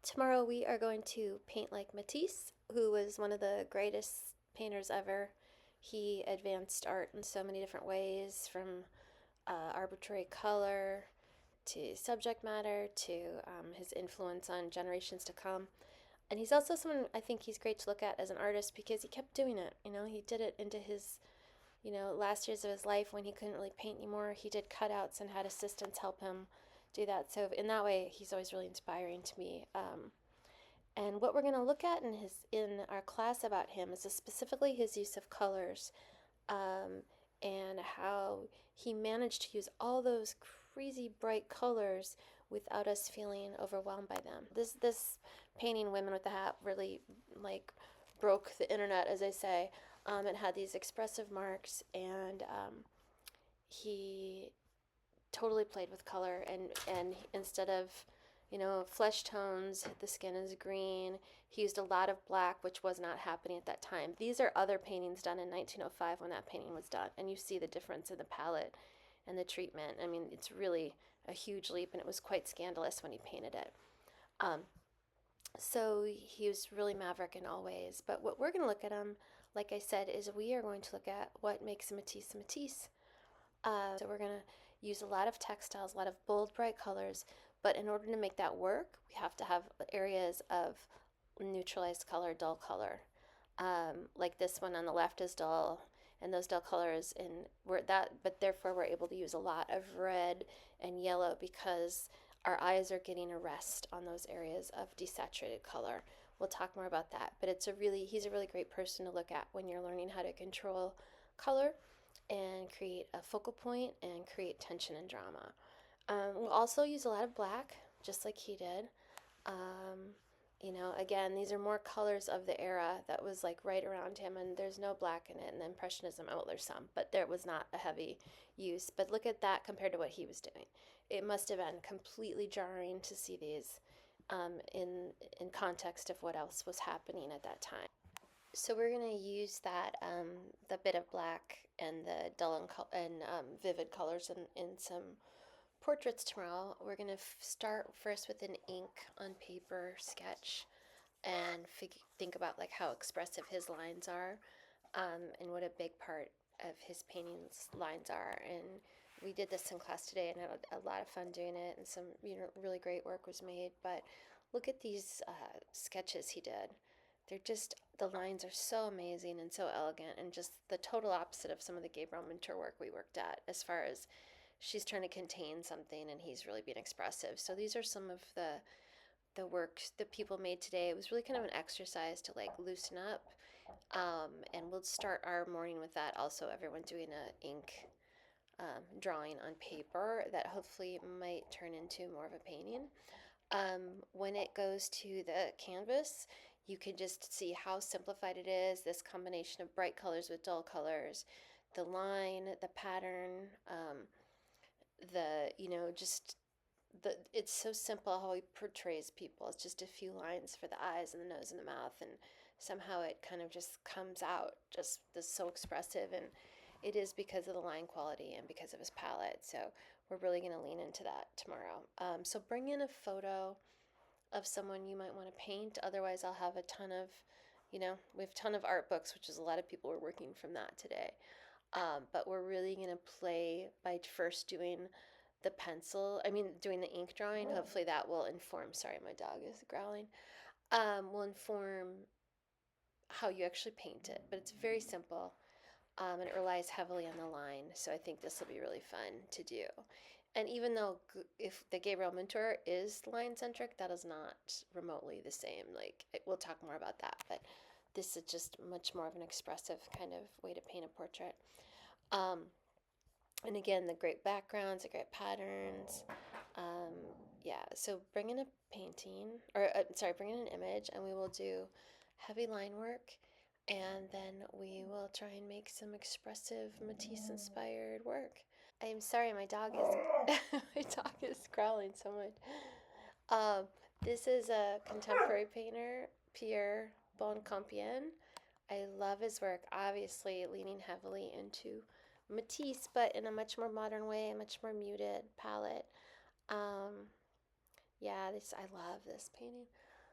Tomorrow we are going to paint like Matisse, who was one of the greatest painters ever. He advanced art in so many different ways, from arbitrary color to subject matter to his influence on generations to come. And he's also someone I think he's great to look at as an artist because he kept doing it. He did it into his, last years of his life when he couldn't really paint anymore. He did cutouts and had assistants help him do that. So in that way, he's always really inspiring to me. And what we're going to look at in our class about him is specifically his use of colors, um, and how he managed to use all those crazy bright colors without us feeling overwhelmed by them. This painting, Women with the Hat, really like broke the internet, as I say. It had these expressive marks, and he totally played with color, and instead of flesh tones, the skin is green. He used a lot of black, which was not happening at that time. These are other paintings done in 1905 when that painting was done, and you see the difference in the palette and the treatment. I mean, it's really a huge leap, and it was quite scandalous when he painted it. So he was really maverick in all ways. But what we're going to look at him, like I said, is we are going to look at what makes Matisse Matisse. So we're going to use a lot of textiles, a lot of bold, bright colors, but in order to make that work, we have to have areas of neutralized color, dull color. Like this one on the left is dull, and those dull colors, but therefore we're able to use a lot of red and yellow because our eyes are getting a rest on those areas of desaturated color. We'll talk more about that, but he's a really great person to look at when you're learning how to control color and create a focal point and create tension and drama. We'll also use a lot of black, just like he did. Again, these are more colors of the era that was like right around him, and there's no black in it. And Impressionism, well, there's some, but there was not a heavy use. But look at that compared to what he was doing. It must have been completely jarring to see these in context of what else was happening at that time. So we're going to use the bit of black and the dull and vivid colors in some portraits tomorrow. We're going to start first with an ink on paper sketch and think about like how expressive his lines are, and what a big part of his paintings lines are. And we did this in class today and had a lot of fun doing it, and some really great work was made. But look at these sketches he did. The lines are so amazing and so elegant, and just the total opposite of some of the Gabriel Minter work we worked at, as far as she's trying to contain something and he's really being expressive. So these are some of the work that people made today. It was really kind of an exercise to like loosen up, and we'll start our morning with that. Also, everyone doing a ink drawing on paper that hopefully might turn into more of a painting. When it goes to the canvas, you can just see how simplified it is. This combination of bright colors with dull colors, the line, the pattern, it's so simple how he portrays people. It's just a few lines for the eyes and the nose and the mouth, and somehow it kind of just comes out just this so expressive. And it is because of the line quality and because of his palette. So we're really going to lean into that tomorrow. So bring in a photo of someone you might want to paint. Otherwise, I'll have a ton of, we have a ton of art books, which is a lot of people are working from that today. But we're really going to play by first doing doing the ink drawing. Hopefully that will inform, sorry, my dog is growling, will inform how you actually paint it. But it's very simple. And it relies heavily on the line, so I think this will be really fun to do. And even though if the Gabriel Minter is line-centric, that is not remotely the same. Like, we'll talk more about that, but this is just much more of an expressive kind of way to paint a portrait. And again, the great backgrounds, the great patterns. So bring in a painting, bring in an image, and we will do heavy line work. And then we will try and make some expressive Matisse-inspired work. I'm sorry, my dog is my dog is growling so much. This is a contemporary painter, Pierre Boncampien. I love his work, obviously leaning heavily into Matisse, but in a much more modern way, a much more muted palette. I love this painting.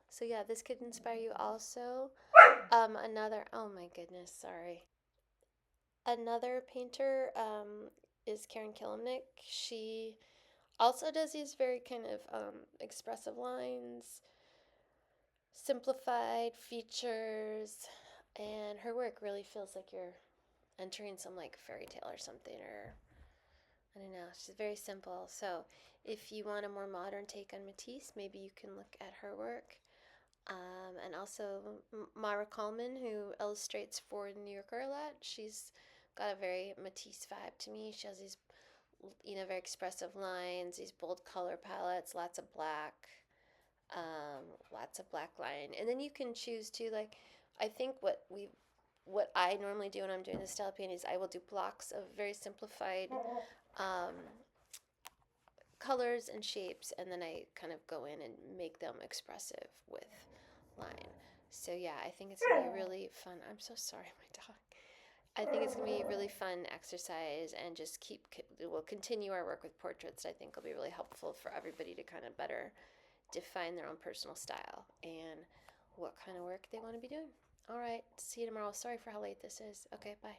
So yeah, this could inspire you also. Another, oh my goodness, sorry. Another painter is Karen Kilimnik. She also does these very kind of expressive lines, simplified features, and her work really feels like you're entering some like fairy tale or something, or I don't know. She's very simple. So if you want a more modern take on Matisse, maybe you can look at her work. And also Mara Coleman, who illustrates for New Yorker a lot. She's got a very Matisse vibe to me. She has these, very expressive lines, these bold color palettes, lots of black line. And then you can choose to like, I think what I normally do when I'm doing this style of painting is I will do blocks of very simplified um, colors and shapes, and then I kind of go in and make them expressive with line. So yeah, I think it's gonna be really fun. I'm so sorry, my dog. I think it's gonna be a really fun exercise, and just we'll continue our work with portraits. I think will be really helpful for everybody to kind of better define their own personal style and what kind of work they want to be doing. All right, see you tomorrow. Sorry for how late this is. Okay, bye.